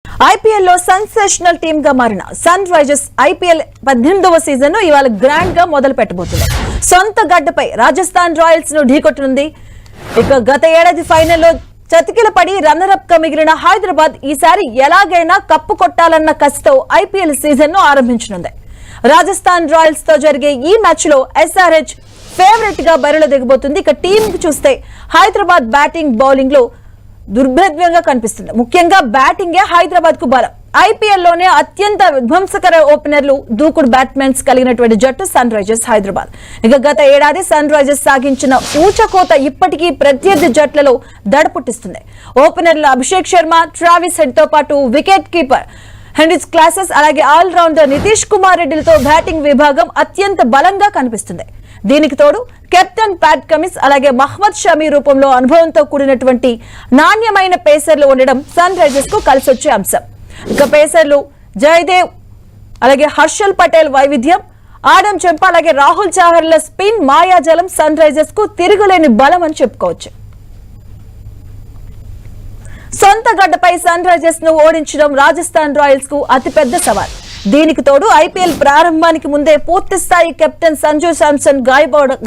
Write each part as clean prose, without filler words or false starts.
IPL లో sensational team గా మారిన సన్ రైజర్స్ ఐపీఎల్ 18వ సీజన్ ను ఇవాళ గ్రాండ్ గా మొదలు పెట్టబోతుంది. సొంత గడ్డపై రాజస్థాన్ రాయల్స్ ను ఢీకొట్టనుంది. ఇక గత ఏడాది ఫైనల్లో చతికిల పడి రన్నర్ అప్ గా మిగిలిన హైదరాబాద్ ఈసారి ఎలాగైనా కప్పు కొట్టాలన్న కసితో ఐపీఎల్ సీజన్ ను ఆరంభించనుంది. రాజస్థాన్ రాయల్స్ తో జరిగే ఈ మ్యాచ్ లో ఎస్ఆర్హెచ్ ఫేవరెట్ గా బరిలో దిగబోతుంది. ఇక టీం కు చూస్తే హైదరాబాద్ బ్యాటింగ్ బౌలింగ్ లో దుర్భేద్యంగా కనిపిస్తుంది. ముఖ్యంగా బ్యాటింగే హైదరాబాద్ కు బలం. ఐపీఎల్ లోనే అత్యంత విధ్వంసకర ఓపెనర్లు, దూకుడు బ్యాట్స్మెన్స్ కలిగినటువంటి జట్టు సన్ రైజర్స్ హైదరాబాద్. ఇక గత ఏడాది సన్ రైజర్స్ సాగించిన ఊచకోత ఇప్పటికీ ప్రత్యర్థి జట్లలో దడ పుట్టిస్తుంది. ఓపెనర్లు అభిషేక్ శర్మ, ట్రావిస్ హెడ్ తో పాటు వికెట్ కీపర్ హెన్రిచ్ క్లాసెస్, అలాగే ఆల్ రౌండర్ నితీష్ కుమార్ రెడ్డిలతో బ్యాటింగ్ విభాగం అత్యంత బలంగా కనిపిస్తుంది. దీనికి తోడు కెప్టెన్ ప్యాట్ కమిన్స్, అలాగే మహ్మద్ షమీ రూపంలో అనుభవంతో కూడినటువంటి నాణ్యమైన పేసర్లు ఉండడం సన్ రైజర్స్ కు కలిసొచ్చే అంశం. ఇక పేసర్లు జయదేవ్, అలాగే హర్షల్ పటేల్ వైవిధ్యం, ఆడం చెంప, అలాగే రాహుల్ చాహర్ల స్పిన్ మాయాజలం సన్ రైజర్స్ కు తిరుగులేని బలం అని చెప్పుకోవచ్చు. సొంత గడ్డపై సన్ రైజర్స్ ను ఓడించడం రాజస్థాన్ రాయల్స్ కు అతిపెద్ద సవాల్. దీనికి తోడు ఐపీఎల్ ప్రారంభానికి ముందే పూర్తి స్థాయి కెప్టెన్ సంజు శాంసన్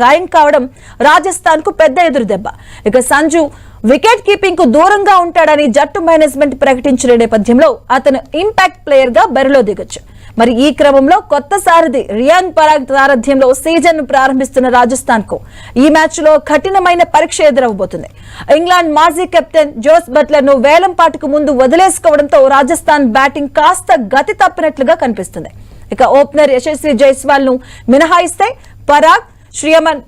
గాయం కావడం రాజస్థాన్ కు పెద్ద ఎదురు దెబ్బ. ఇక సంజు వికెట్ కీపింగ్ కు దూరంగా ఉంటాడని జట్టు మేనేజ్మెంట్ ప్రకటించిన నేపథ్యంలో అతను ఇంపాక్ట్ ప్లేయర్ గా బరిలో దిగొచ్చు. మరి ఈ క్రమంలో కొత్త సారథి రియాన్ పరాగ్ సారథ్యంలో సీజన్ ను ప్రారంభిస్తున్న రాజస్థాన్ కు ఈ మ్యాచ్ లో కఠినమైన పరీక్ష ఎదురవబోతుంది. ఇంగ్లాండ్ మాజీ కెప్టెన్ జోస్ బట్లర్ ను వేలం పాటుకు ముందు వదిలేసుకోవడంతో రాజస్థాన్ బ్యాటింగ్ కాస్త గతి తప్పినట్లుగా కనిపిస్తుంది. ఇక ఓపెనర్ యశస్వి జైస్వాల్ ను మినహాయిస్తే పరాగ్, శ్రియమన్,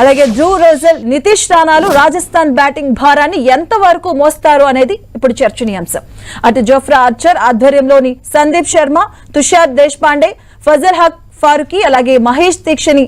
అలాగే డ్రూ రోజల్, నితీష్ రాణాలు రాజస్థాన్ బ్యాటింగ్ భారాన్ని ఎంతవరకు మోస్తారు అనేది ఇప్పుడు చర్చనీయాంశం. అటు జోఫ్రా ఆర్చర్ ఆధ్వర్యంలోని సందీప్ శర్మ, తుషార్ దేశ్పాండే, ఫజల్ హక్ ఫారూకీ, అలాగే మహేష్ దీక్షని,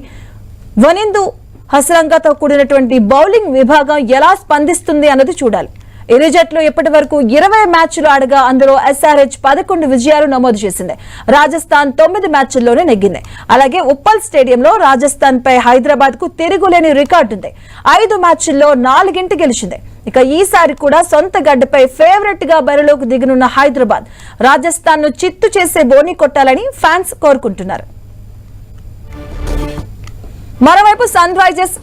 వనిందు హసరంగాతో కూడినటువంటి బౌలింగ్ విభాగం ఎలా స్పందిస్తుంది అన్నది చూడాలి. ఇరు జట్లు ఇప్పటి వరకు 20 మ్యాచ్లు ఆడగా అందులో ఎస్ఆర్హెచ్ 11 విజయాలు నమోదు చేసింది. రాజస్థాన్ 9 మ్యాచ్ల్లోనే నెగ్గింది. అలాగే ఉప్పల్ స్టేడియంలో రాజస్థాన్ పై హైదరాబాద్ కు తిరుగులేని రికార్డు ఉంది. 5 మ్యాచ్ల్లో 4 గెలిచింది. ఇక ఈసారి కూడా సొంత గడ్డపై ఫేవరెట్ గా బరిలోకి దిగనున్న హైదరాబాద్ రాజస్థాన్ ను చిత్తు చేసే బోని కొట్టాలని ఫ్యాన్స్ కోరుకుంటున్నారు. మరోవైపు సన్ రైజర్స్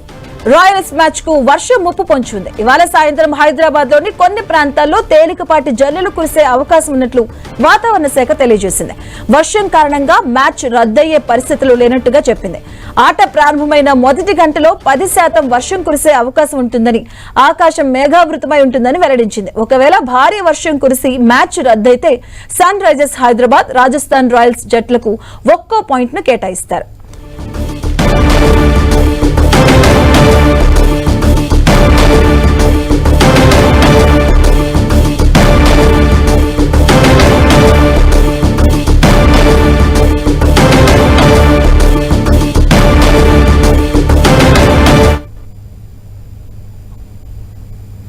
రాయల్స్ మ్యాచ్ కు వర్షం ముప్పు పొంచి ఉంది. ఇవాళ సాయంత్రం హైదరాబాద్ లోని కొన్ని ప్రాంతాల్లో తేలికపాటి జల్లులు కురిసే అవకాశం ఉన్నట్లు వాతావరణ శాఖ తెలియజేసింది. వర్షం కారణంగా మ్యాచ్ రద్దయ్యే పరిస్థితులు లేనట్టుగా చెప్పింది. ఆట ప్రారంభమైన మొదటి గంటలో 10% వర్షం కురిసే అవకాశం ఉంటుందని, ఆకాశం మేఘావృతమై ఉంటుందని వెల్లడించింది. ఒకవేళ భారీ వర్షం కురిసి మ్యాచ్ రద్దయితే Sunrisers Hyderabad, Rajasthan Royals జట్లకు ఒక్కో పాయింట్ ను కేటాయిస్తారు.